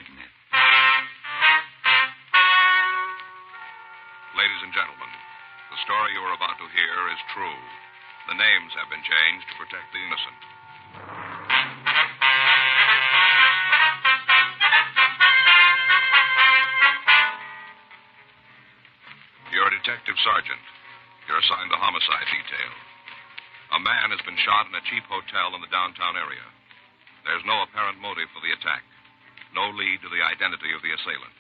Dragnet. Ladies and gentlemen, the story you are about to hear is true. The names have been changed to protect the innocent. You're a detective sergeant. You're assigned the homicide detail. A man has been shot in a cheap hotel in the downtown area. There's no apparent motive for the attack. No lead to the identity of the assailant.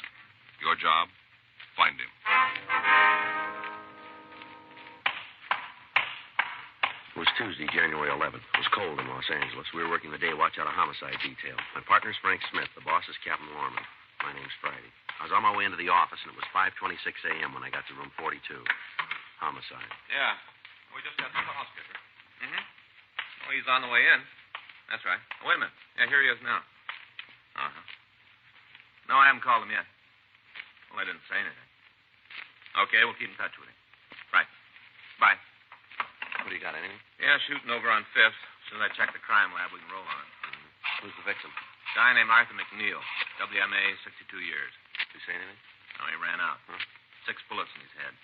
Your job? Find him. It was Tuesday, January 11th. It was cold in Los Angeles. We were working the day watch out of homicide detail. My partner's Frank Smith. The boss is Captain Lorman. My name's Friday. I was on my way into the office, and it was 5:26 a.m. when I got to room 42. Homicide. Yeah. We just got the call, Skipper. Mm-hmm. Oh, he's on the way in. That's right. Oh, wait a minute. Yeah, here he is now. Uh-huh. No, I haven't called him yet. Well, I didn't say anything. Okay, we'll keep in touch with him. Right. Bye. What do you got, anything? Yeah, shooting over on 5th. As soon as I check the crime lab, we can roll on it. Who's the victim? Guy named Arthur McNeil. WMA, 62 years. Did you say anything? No, he ran out. Huh? 6 bullets in his head.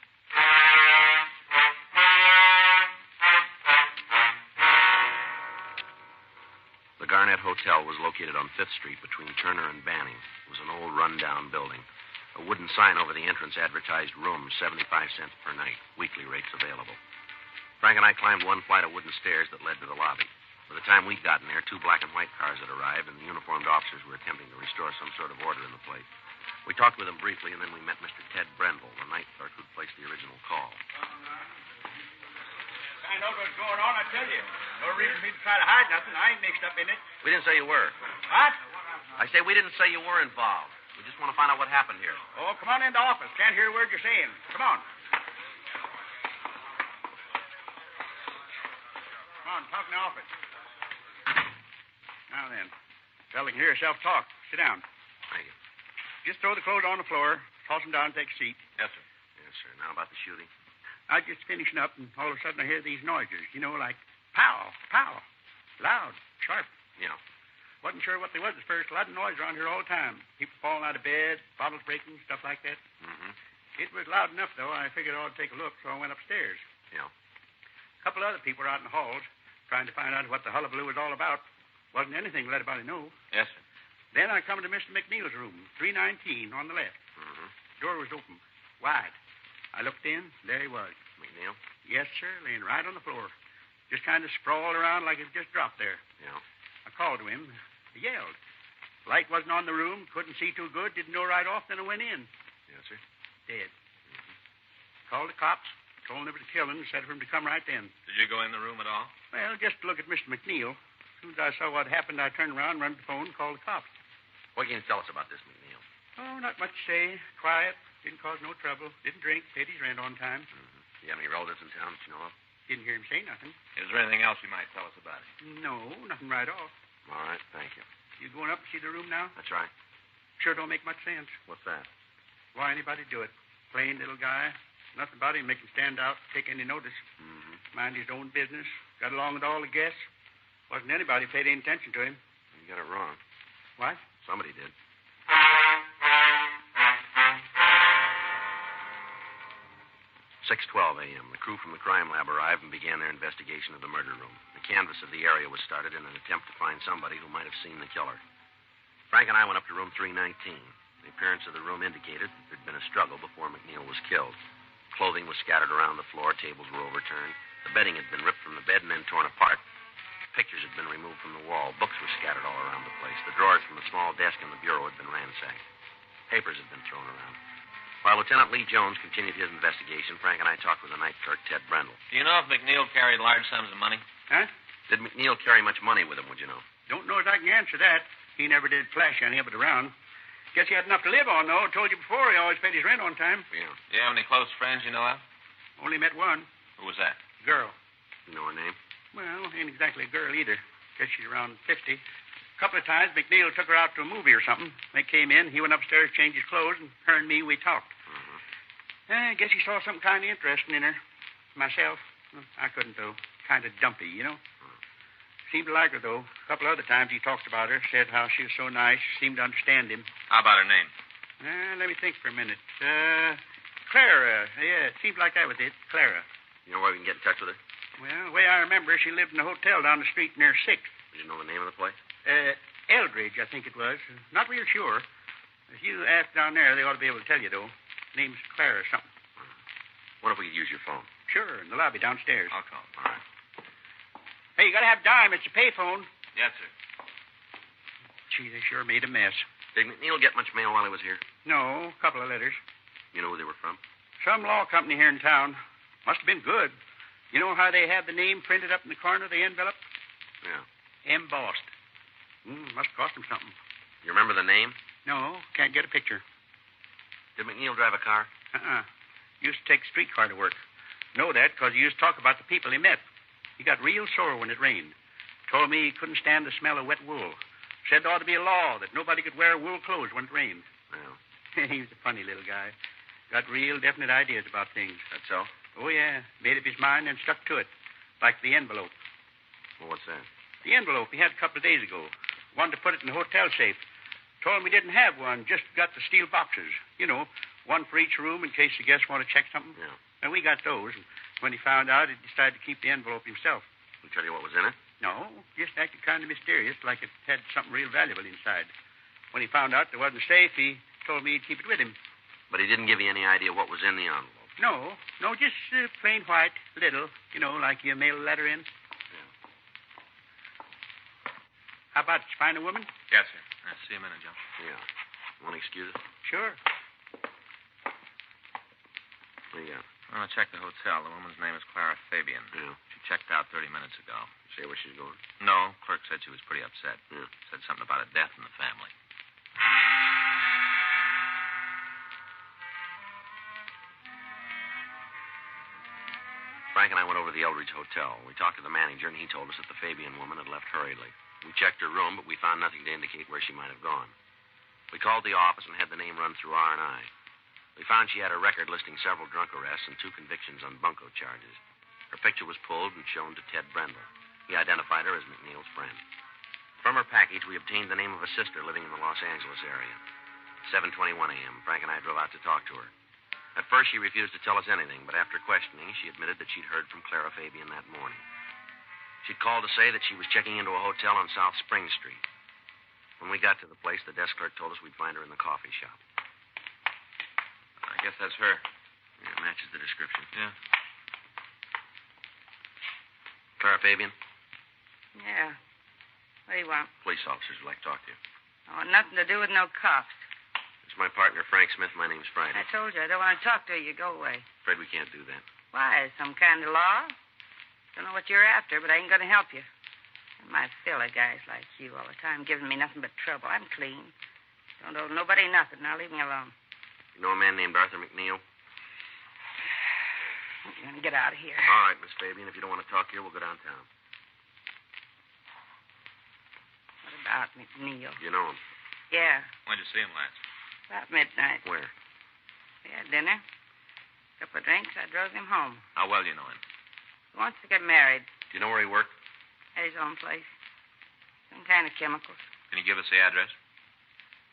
The Garnet Hotel was located on 5th Street between Turner and Banning. It was an old, run-down building. A wooden sign over the entrance advertised rooms, 75 cents per night. Weekly rates available. Frank and I climbed one flight of wooden stairs that led to the lobby. By the time we'd gotten there, 2 black and white cars had arrived, and the uniformed officers were attempting to restore some sort of order in the place. We talked with them briefly, and then we met Mr. Ted Brendel, the night clerk who'd placed the original call. I know what's going on, I tell you. No reason for me to try to hide nothing. I ain't mixed up in it. We didn't say you were. What? I say we didn't say you were involved. We just want to find out what happened here. Oh, come on in the office. Can't hear a word you're saying. Come on. Come on, talk in the office. Now then, fella can hear yourself talk. Sit down. Thank you. Just throw the clothes on the floor, toss them down, and take a seat. Yes, sir. Yes, sir. Now about the shooting. I was just finishing up, and all of a sudden I hear these noises, you know, like pow, pow. Loud, sharp. Yeah. Wasn't sure what they was at first. A lot of noise around here all the time. People falling out of bed, bottles breaking, stuff like that. Mm-hmm. It was loud enough, though. I figured I ought to take a look, so I went upstairs. Yeah. A couple other people were out in the halls trying to find out what the hullabaloo was all about. Wasn't anything to let anybody know. Yes, sir. Then I come to Mr. McNeil's room, 319 on the left. Mm-hmm. Door was open, wide. I looked in. There he was. McNeil? Yes, sir, laying right on the floor. Just kind of sprawled around like it just dropped there. Yeah. I called to him. He yelled. Light wasn't on the room. Couldn't see too good. Didn't know right off. Then I went in. Yes, sir. Dead. Mm-hmm. Called the cops. Told them it was a killing. Said for him to come right then. Did you go in the room at all? Well, just to look at Mr. McNeil. As soon as I saw what happened, I turned around, run to the phone, called the cops. What can you tell us about this, McNeil? Oh, not much to say. Quiet. Didn't cause no trouble. Didn't drink. Paid his rent on time. Mm-hmm. Do you have any relatives in town that you know of? Didn't hear him say nothing. Is there anything else you might tell us about it? No, nothing right off. All right, thank you. You going up to see the room now? That's right. Sure don't make much sense. What's that? Why anybody do it? Plain little guy. Nothing about him make him stand out, take any notice. Mm-hmm. Mind his own business. Got along with all the guests. Wasn't anybody paid any attention to him. You got it wrong. What? Somebody did. 6:12 a.m. The crew from the crime lab arrived and began their investigation of the murder room. The canvass of the area was started in an attempt to find somebody who might have seen the killer. Frank and I went up to room 319. The appearance of the room indicated that there'd been a struggle before McNeil was killed. Clothing was scattered around the floor. Tables were overturned. The bedding had been ripped from the bed and then torn apart. Pictures had been removed from the wall. Books were scattered all around the place. The drawers from the small desk in the bureau had been ransacked. Papers had been thrown around. While Lieutenant Lee Jones continued his investigation, Frank and I talked with the night clerk, Ted Brendel. Do you know if McNeil carried large sums of money? Huh? Did McNeil carry much money with him, would you know? Don't know as I can answer that. He never did flash any of it around. Guess he had enough to live on, though. Told you before he always paid his rent on time. Yeah. Do you have any close friends you know of? Only met one. Who was that? Girl. You know her name? Well, ain't exactly a girl either. Guess she's around 50. A couple of times, McNeil took her out to a movie or something. They came in. He went upstairs, changed his clothes, and her and me, we talked. I guess he saw something kind of interesting in her. Myself, I couldn't, though. Kind of dumpy, you know. Seemed to like her, though. A couple other times he talked about her, said how she was so nice, seemed to understand him. How about her name? Let me think for a minute. Clara. Yeah, it seemed like that was it. Clara. You know where we can get in touch with her? Well, the way I remember, she lived in a hotel down the street near 6th. Did you know the name of the place? Eldridge, I think it was. Not real sure. If you ask down there, they ought to be able to tell you, though. Name's Clara or something. What if we could use your phone? Sure, in the lobby downstairs. I'll call. All right. Hey, you gotta have dime. It's a payphone. Yes, sir. Gee, they sure made a mess. Did McNeil get much mail while he was here? No, a couple of letters. You know who they were from? Some law company here in town. Must have been good. You know how they have the name printed up in the corner of the envelope? Yeah. Embossed. Must cost them something. You remember the name? No, can't get a picture. Did McNeil drive a car? Used to take a streetcar to work. Know that because he used to talk about the people he met. He got real sore when it rained. Told me he couldn't stand the smell of wet wool. Said there ought to be a law that nobody could wear wool clothes when it rained. Well. He was a funny little guy. Got real definite ideas about things. That so? Oh, yeah. Made up his mind and stuck to it. Like the envelope. Well, what's that? The envelope he had a couple of days ago. Wanted to put it in the hotel safe. Told him he didn't have one, just got the steel boxes. You know, one for each room in case the guests want to check something. Yeah. And we got those. And when he found out, he decided to keep the envelope himself. He tell you what was in it? No, just acted kind of mysterious, like it had something real valuable inside. When he found out there wasn't safe, he told me he'd keep it with him. But he didn't give you any idea what was in the envelope? No, just plain white, little, you know, like you mail a letter in. Yeah. How about it? You find a woman? Yes, sir. I'll see you in a minute, Joe. Yeah. You want to excuse us? Sure. What do you got? I'm going to check the hotel. The woman's name is Clara Fabian. Yeah. She checked out 30 minutes ago. Say where she's going? No, clerk said she was pretty upset. Yeah. Said something about a death in the family. Frank and I went over to the Eldridge Hotel. We talked to the manager, and he told us that the Fabian woman had left hurriedly. We checked her room, but we found nothing to indicate where she might have gone. We called the office and had the name run through R&I. We found she had a record listing several drunk arrests and 2 convictions on bunco charges. Her picture was pulled and shown to Ted Brendel. He identified her as McNeil's friend. From her package, we obtained the name of a sister living in the Los Angeles area. 7:21 a.m., Frank and I drove out to talk to her. At first, she refused to tell us anything, but after questioning, she admitted that she'd heard from Clara Fabian that morning. She'd called to say that she was checking into a hotel on South Spring Street. When we got to the place, the desk clerk told us we'd find her in the coffee shop. I guess that's her. Yeah, it matches the description. Yeah. Clara Fabian? Yeah. What do you want? Police officers would like to talk to you. Oh, nothing to do with no cops. It's my partner, Frank Smith. My name's Friday. I told you, I don't want to talk to you. Go away. Afraid we can't do that. Why? Some kind of law? Don't know what you're after, but I ain't going to help you. My fill of guys like you all the time giving me nothing but trouble. I'm clean. Don't owe nobody nothing. Now leave me alone. You know a man named Arthur McNeil? You're going to get out of here. All right, Miss Fabian. If you don't want to talk here, we'll go downtown. What about McNeil? You know him? Yeah, When'd you see him last? about midnight. Where? We had dinner. A couple of drinks. I drove him home. How well do you know him? He wants to get married. Do you know where he worked? At his own place. Some kind of chemicals. Can you give us the address?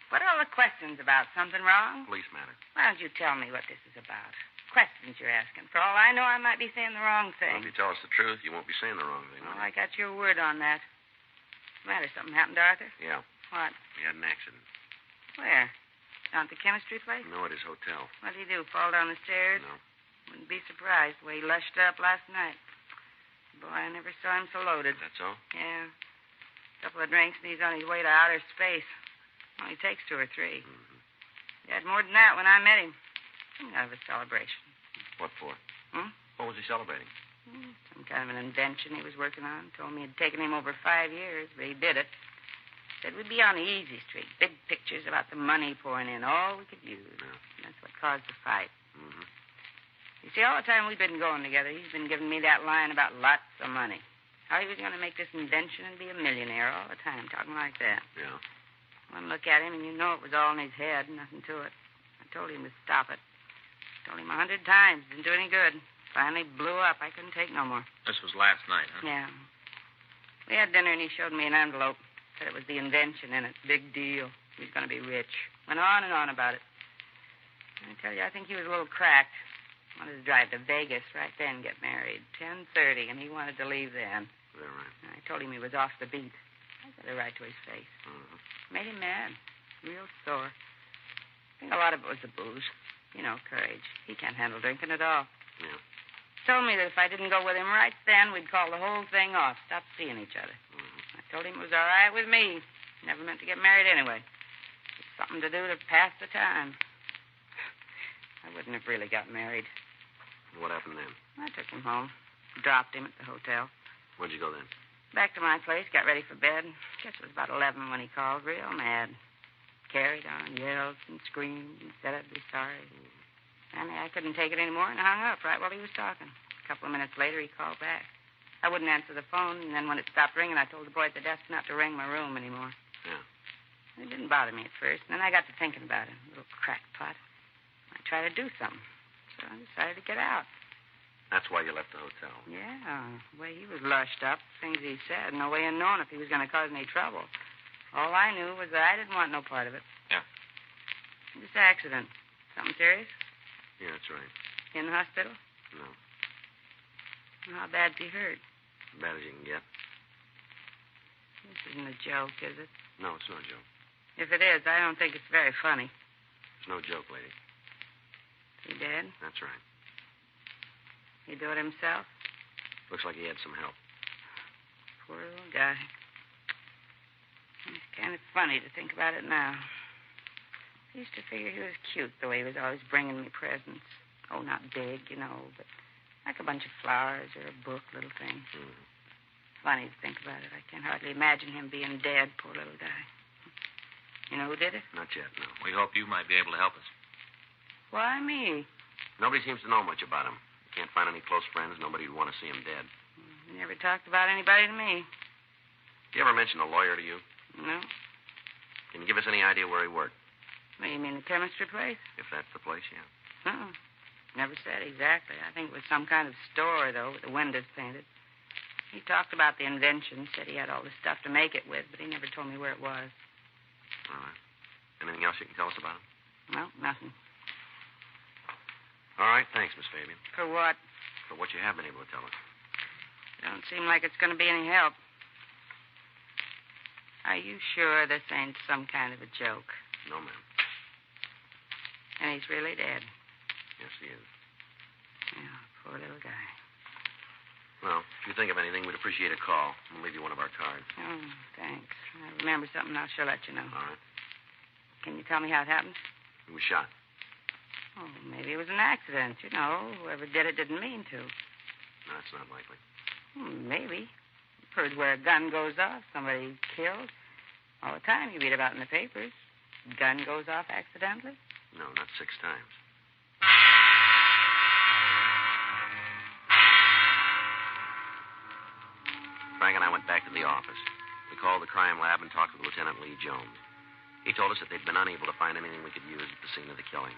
What are all the questions about? Something wrong? Police matter. Why don't you tell me what this is about? Questions you're asking. For all I know, I might be saying the wrong Well, thing. if you tell us the truth, you won't be saying the wrong thing, will Oh, you? I got your word on that. What's the matter? Something happened to Arthur? Yeah. What? He had an accident. Where? Down at the chemistry place? No, at his hotel. What'd he do? Fall down the stairs? No. Wouldn't be surprised the way he lushed up last night. Boy, I never saw him so loaded. That's all? Yeah. A couple of drinks and he's on his way to outer space. Only takes 2 or 3. Mm-hmm. He had more than that when I met him. Some kind of a celebration. What for? Hmm? What was he celebrating? Some kind of an invention he was working on. Told me it'd taken him over 5 years, but he did it. Said we'd be on the easy street. Big pictures about the money pouring in. All we could use. Yeah. And that's what caused the fight. Mm-hmm. You see, all the time we've been going together, he's been giving me that line about lots of money. How he was going to make this invention and be a millionaire all the time, talking like that. Yeah. One look at him, and you know it was all in his head, nothing to it. I told him to stop it. Told him 100 times. Didn't do any good. Finally blew up. I couldn't take no more. This was last night, huh? Yeah. We had dinner, and he showed me an envelope. Said it was the invention in it. Big deal. He was going to be rich. Went on and on about it. I tell you, I think he was a little cracked. Wanted to drive to Vegas right then, get married. 10:30, and he wanted to leave then. Is that right? I told him he was off the beat. I said it right to his face. Made him mad. Real sore. I think a lot of it was the booze. You know, courage. He can't handle drinking at all. Yeah. Told me that if I didn't go with him right then, we'd call the whole thing off. Stop seeing each other. I told him it was all right with me. Never meant to get married anyway. Just something to do to pass the time. I wouldn't have really got married. What happened then? I took him home. Dropped him at the hotel. Where'd you go then? Back to my place, got ready for bed. Guess it was about 11 when he called, real mad. Carried on, yelled and screamed and said I'd be sorry. I couldn't take it anymore, and I hung up right while he was talking. A couple of minutes later, he called back. I wouldn't answer the phone, and then when it stopped ringing, I told the boy at the desk not to ring my room anymore. Yeah. It didn't bother me at first, and then I got to thinking about it. A little crackpot. I'd try to do something. So I decided to get out. That's why you left the hotel. Yeah, the way he was lushed up, things he said, no way of knowing if he was going to cause any trouble. All I knew was that I didn't want no part of it. Yeah. This accident. Something serious? Yeah, that's right. In the hospital? No. Well, how bad's he hurt? As bad as you can get. This isn't a joke, is it? No, it's no joke. If it is, I don't think it's very funny. It's no joke, lady. Is he dead? That's right. He do it himself? Looks like he had some help. Poor little guy. It's kind of funny to think about it now. I used to figure he was cute, the way he was always bringing me presents. Oh, not big, you know, but like a bunch of flowers or a book, little things. Funny to think about it. I can't hardly imagine him being dead, poor little guy. You know who did it? Not yet, no. We hope you might be able to help us. Why me? Nobody seems to know much about him. Can't find any close friends. Nobody would want to see him dead. He never talked about anybody to me. Did you ever mention a lawyer to you? No? Can you give us any idea where he worked? Well, you mean the chemistry place? If that's the place, yeah. Never said exactly. I think it was some kind of store, though, with the windows painted. He talked about the invention, said he had all the stuff to make it with, but he never told me where it was. All right. Anything else you can tell us about him? No, nothing. All right, thanks, Miss Fabian. For what? For what you have been able to tell us. It don't seem like it's going to be any help. Are you sure this ain't some kind of a joke? No, ma'am. And he's really dead? Yes, he is. Yeah, poor little guy. Well, if you think of anything, we'd appreciate a call. We'll leave you one of our cards. Oh, thanks. I remember something, I'll sure let you know. All right. Can you tell me how it happened? He was shot. Oh, maybe it was an accident. You know, whoever did it didn't mean to. No, that's not likely. Maybe. You've heard where a gun goes off, somebody killed. All the time you read about in the papers. Gun goes off accidentally. No, not 6 times. Frank and I went back to the office. We called the crime lab and talked with Lieutenant Lee Jones. He told us that they'd been unable to find anything we could use at the scene of the killing.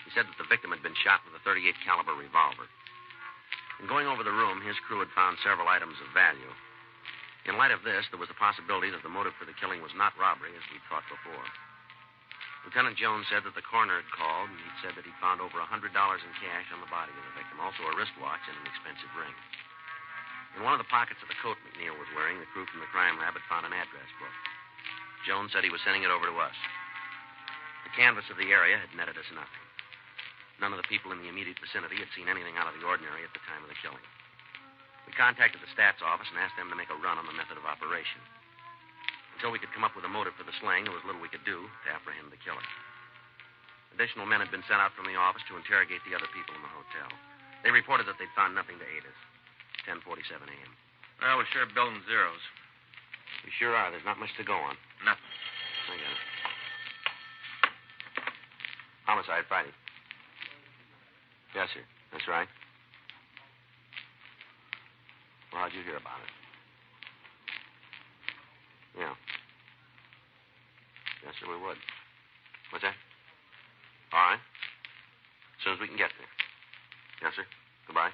He said that the victim had been shot with a .38 caliber revolver. In going over the room, his crew had found several items of value. In light of this, there was the possibility that the motive for the killing was not robbery, as we'd thought before. Lieutenant Jones said that the coroner had called, and he'd said that he'd found over $100 in cash on the body of the victim, also a wristwatch and an expensive ring. In one of the pockets of the coat McNeil was wearing, the crew from the crime lab had found an address book. Jones said he was sending it over to us. The canvass of the area had netted us nothing. None of the people in the immediate vicinity had seen anything out of the ordinary at the time of the killing. We contacted the stats office and asked them to make a run on the method of operation. Until we could come up with a motive for the slaying, there was little we could do to apprehend the killer. Additional men had been sent out from the office to interrogate the other people in the hotel. They reported that they'd found nothing to aid us. 10:47 a.m. Well, we're sure building zeros. We sure are. There's not much to go on. Nothing. I got it. Homicide Friday. Yes, sir. That's right. Well, how'd you hear about it? Yeah. Yes, sir, we would. What's that? All right. As soon as we can get there. Yes, sir. Goodbye.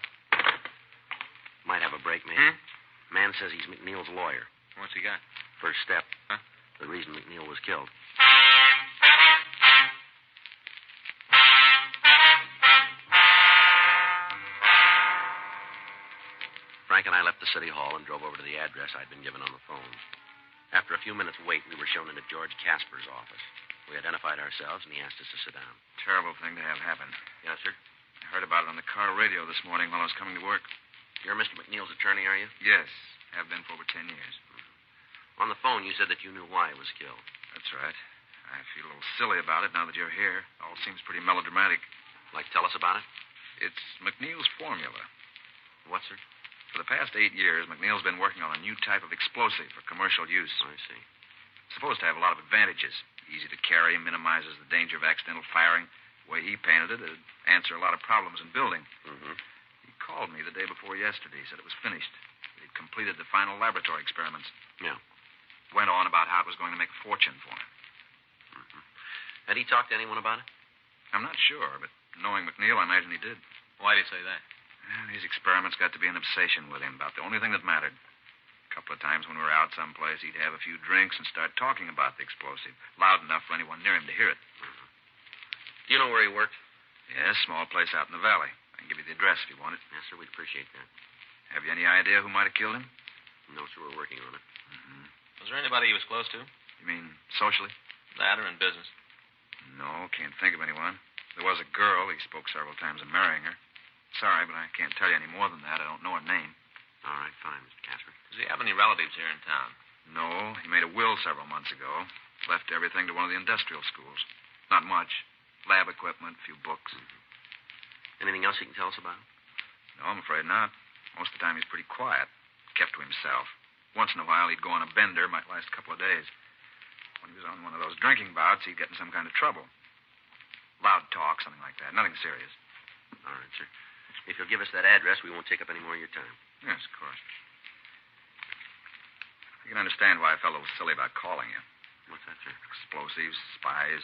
Might have a break, maybe. Man says he's McNeil's lawyer. What's he got? First step. Huh? The reason McNeil was killed. Frank and I left the city hall and drove over to the address I'd been given on the phone. After a few minutes' wait, we were shown into George Casper's office. We identified ourselves, and he asked us to sit down. Terrible thing to have happen. Yes, sir? I heard about it on the car radio this morning while I was coming to work. You're Mr. McNeil's attorney, are you? Yes, have been for over 10 years. On the phone, you said that you knew why he was killed. That's right. I feel a little silly about it now that you're here. All seems pretty melodramatic. Like, tell us about it? It's McNeil's formula. What, sir? For the past 8 years, McNeil's been working on a new type of explosive for commercial use. I see. It's supposed to have a lot of advantages. Easy to carry, minimizes the danger of accidental firing. The way he painted it, it'd answer a lot of problems in building. Mm-hmm. He called me the day before yesterday, said it was finished. He'd completed the final laboratory experiments. Yeah. Went on about how it was going to make a fortune for him. Mm-hmm. Had he talked to anyone about it? I'm not sure, but knowing McNeil, I imagine he did. Why did he say that? Well, these experiments got to be an obsession with him, about the only thing that mattered. A couple of times when we were out someplace, he'd have a few drinks and start talking about the explosive, loud enough for anyone near him to hear it. Mm-hmm. Do you know where he worked? Yes, small place out in the valley. I can give you the address if you want it. Yes, sir, we'd appreciate that. Have you any idea who might have killed him? No, sir, we're working on it. Mm-hmm. Was there anybody he was close to? You mean socially? That or in business? No, can't think of anyone. There was a girl. He spoke several times of marrying her. Sorry, but I can't tell you any more than that. I don't know her name. All right, fine, Mr. Casper. Does he have any relatives here in town? No, he made a will several months ago. Left everything to one of the industrial schools. Not much. Lab equipment, a few books. Mm-hmm. Anything else you can tell us about him? No, I'm afraid not. Most of the time he's pretty quiet. Kept to himself. Once in a while he'd go on a bender, might last a couple of days. When he was on one of those drinking bouts, he'd get in some kind of trouble. Loud talk, something like that. Nothing serious. All right, sir. If you'll give us that address, we won't take up any more of your time. Yes, of course. You can understand why I felt a little silly about calling you. What's that, sir? Explosives, spies.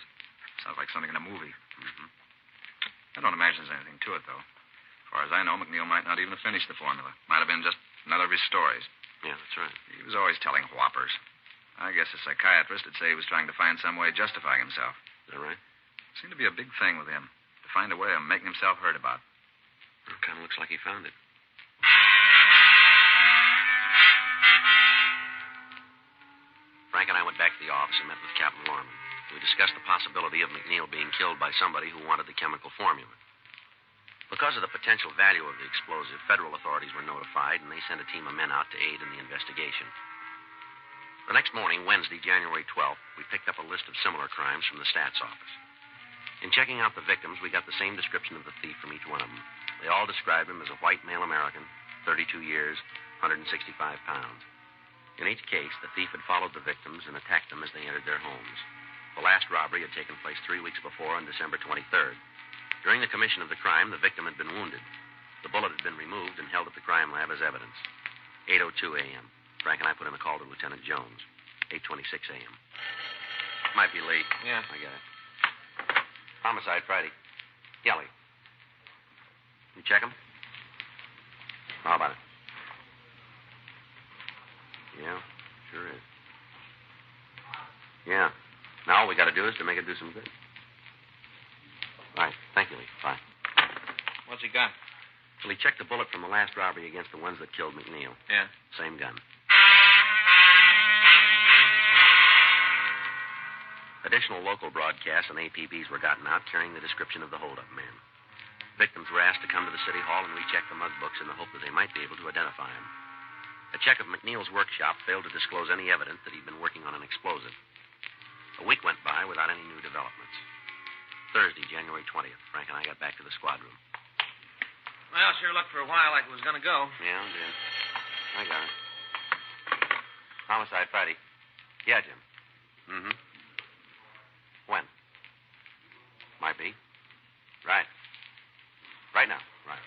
Sounds like something in a movie. Mm-hmm. I don't imagine there's anything to it, though. As far as I know, McNeil might not even have finished the formula. Might have been just another of his stories. Yeah, that's right. He was always telling whoppers. I guess a psychiatrist would say he was trying to find some way of justifying himself. Is that right? It seemed to be a big thing with him. To find a way of making himself heard about. Well, it kind of looks like he found it. Frank and I went back to the office and met with Captain Lorman. We discussed the possibility of McNeil being killed by somebody who wanted the chemical formula. Because of the potential value of the explosive, federal authorities were notified, and they sent a team of men out to aid in the investigation. The next morning, Wednesday, January 12th, we picked up a list of similar crimes from the stats office. In checking out the victims, we got the same description of the thief from each one of them. They all described him as a white male American, 32 years, 165 pounds. In each case, the thief had followed the victims and attacked them as they entered their homes. The last robbery had taken place 3 weeks before on December 23rd. During the commission of the crime, the victim had been wounded. The bullet had been removed and held at the crime lab as evidence. 8:02 a.m. Frank and I put in a call to Lieutenant Jones. 8:26 a.m. Might be late. Yeah. I get it. Homicide Friday. Kelly. You check him? How about it? Yeah, sure is. Yeah. Now all we got to do is to make it do some good. Right. Thank you, Lee. Bye. What's he got? Well, he checked the bullet from the last robbery against the ones that killed McNeil. Yeah. Same gun. Additional local broadcasts and APBs were gotten out carrying the description of the holdup man. Victims were asked to come to the city hall and recheck the mug books in the hope that they might be able to identify him. A check of McNeil's workshop failed to disclose any evidence that he'd been working on an explosive. A week went by without any new developments. Thursday, January 20th, Frank and I got back to the squad room. Well, sure looked for a while like it was going to go. Yeah, it did. I got it. Homicide Friday. Yeah, Jim. Mm-hmm. When? Might be. Right. Right now. Right.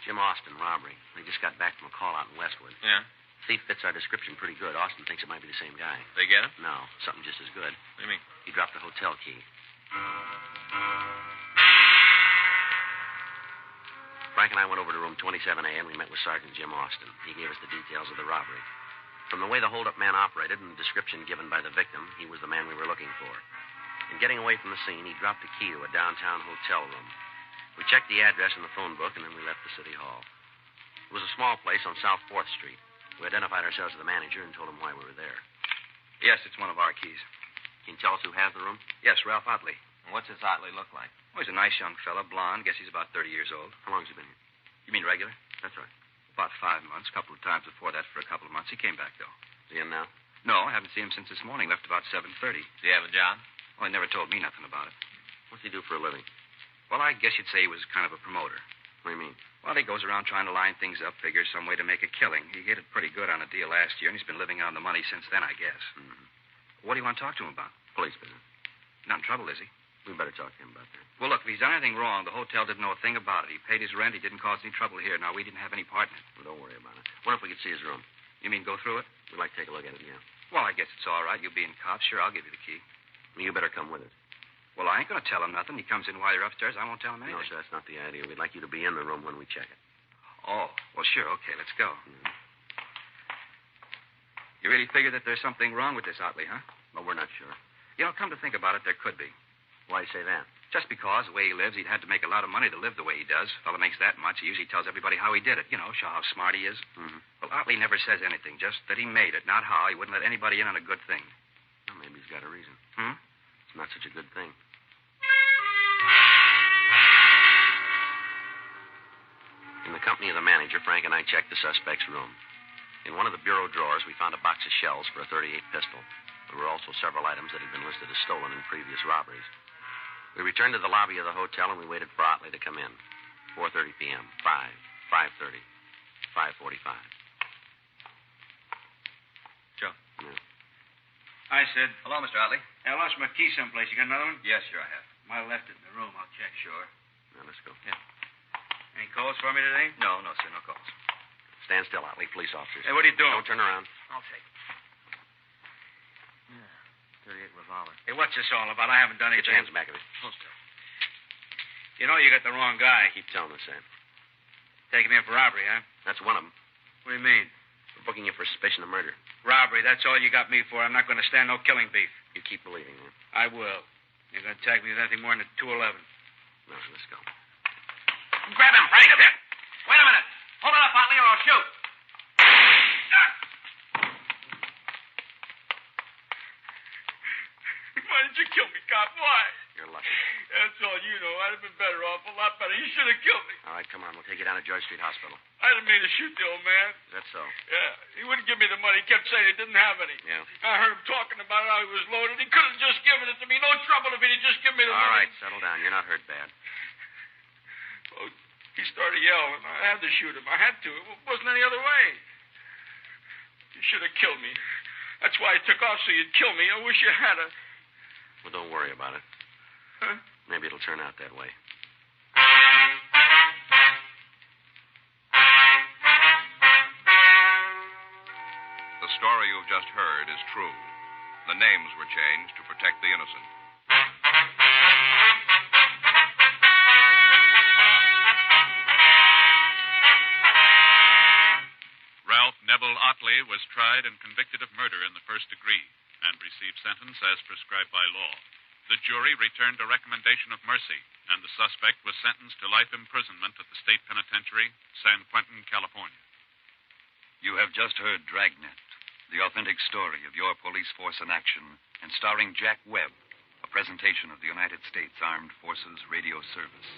Jim Austin, robbery. They just got back from a call out in Westwood. Yeah. Thief fits our description pretty good. Austin thinks it might be the same guy. They get him? No, something just as good. What do you mean? He dropped the hotel key. Frank and I went over to room 27A, and we met with Sergeant Jim Austin. He gave us the details of the robbery. From the way the hold-up man operated and the description given by the victim, he was the man we were looking for. In getting away from the scene, he dropped a key to a downtown hotel room. We checked the address in the phone book, and then we left the city hall. It was a small place on South 4th Street. We identified ourselves as the manager and told him why we were there. Yes, it's one of our keys. Can you tell us who has the room? Yes, Ralph Otley. What's this Otley look like? Oh, he's a nice young fella, blonde. Guess he's about 30 years old. How long has he been here? You mean regular? That's right. About 5 months. A couple of times before that for a couple of months. He came back, though. Is he in now? No, I haven't seen him since this morning. Left about 7:30. Do you have a job? Well, he never told me nothing about it. What's he do for a living? Well, I guess you'd say he was kind of a promoter. What do you mean? Well, he goes around trying to line things up, figures some way to make a killing. He hit it pretty good on a deal last year, and he's been living on the money since then, I guess. Mm-hmm. What do you want to talk to him about? Police business. Not in trouble, is he? We better talk to him about that. Well, look, if he's done anything wrong, the hotel didn't know a thing about it. He paid his rent. He didn't cause any trouble here. Now, we didn't have any part in it. Well, don't worry about it. Wonder if we could see his room. You mean go through it? We'd like to take a look at it, yeah. Well, I guess it's all right. You being cops, sure, I'll give you the key. You better come with us. Well, I ain't going to tell him nothing. He comes in while you're upstairs. I won't tell him anything. No, sir, that's not the idea. We'd like you to be in the room when we check it. Oh, well, sure. Okay, let's go. Mm-hmm. You really figure that there's something wrong with this Otley, huh? Well, we're not sure. You know, come to think about it, there could be. Why do you say that? Just because the way he lives, he'd had to make a lot of money to live the way he does. Fella makes that much. He usually tells everybody how he did it. You know, show how smart he is. Mm-hmm. Well, Otley never says anything, just that he made it, not how. He wouldn't let anybody in on a good thing. Well, maybe he's got a reason. Hmm? It's not such a good thing. In the company of the manager, Frank and I checked the suspect's room. In one of the bureau drawers, we found a box of shells for a .38 pistol. There were also several items that had been listed as stolen in previous robberies. We returned to the lobby of the hotel, and we waited for Otley to come in. 4:30 p.m., 5:30, 5:45. Joe. Yeah. Hi, Sid. Hello, Mr. Otley. I lost my key someplace. You got another one? Yes, sure I have. Might have left it in the room. I'll check. Sure. Now, let's go. Yeah. Any calls for me today? No, sir, no calls. Stand still, Otley. Police officers. Hey, what are you doing? Don't turn around. I'll take it. Yeah, .38 revolver. Hey, what's this all about? I haven't done Get anything. your hands back of it. Hold still. You know you got the wrong guy. Keep telling us that. Taking me in for robbery, huh? That's one of them. What do you mean? We're booking you for suspicion of murder. Robbery, that's all you got me for. I'm not going to stand no killing beef. You keep believing that. I will. You're going to tag me with anything more than a 211. No, let's go. Grab him, Frank. Wait a minute. Hold it up, Otley, or I'll shoot. Why did you kill me, cop? Why? You're lucky. That's all you know. I'd have been better off, a lot better. You should have killed me. All right, come on. We'll take you down to George Street Hospital. I didn't mean to shoot the old man. Is that so? Yeah, he wouldn't give me the money. He kept saying he didn't have any. Yeah. I heard him talking about how he was loaded. He could have just given it to me. No trouble if he'd just given me the All money. right, settle down. You're not hurt bad. Well, he started yelling. I had to shoot him. I had to. It wasn't any other way. You should have killed me. That's why I took off, so you'd kill me. I wish you had a... Well, don't worry about it. Huh? Maybe it'll turn out that way. The story you've just heard is true. The names were changed to protect the innocent. Ralph Neville Otley was tried and convicted of murder in the first degree and received sentence as prescribed by law. The jury returned a recommendation of mercy, and the suspect was sentenced to life imprisonment at the state penitentiary, San Quentin, California. You have just heard Dragnet, the authentic story of your police force in action, and starring Jack Webb, a presentation of the United States Armed Forces Radio Service.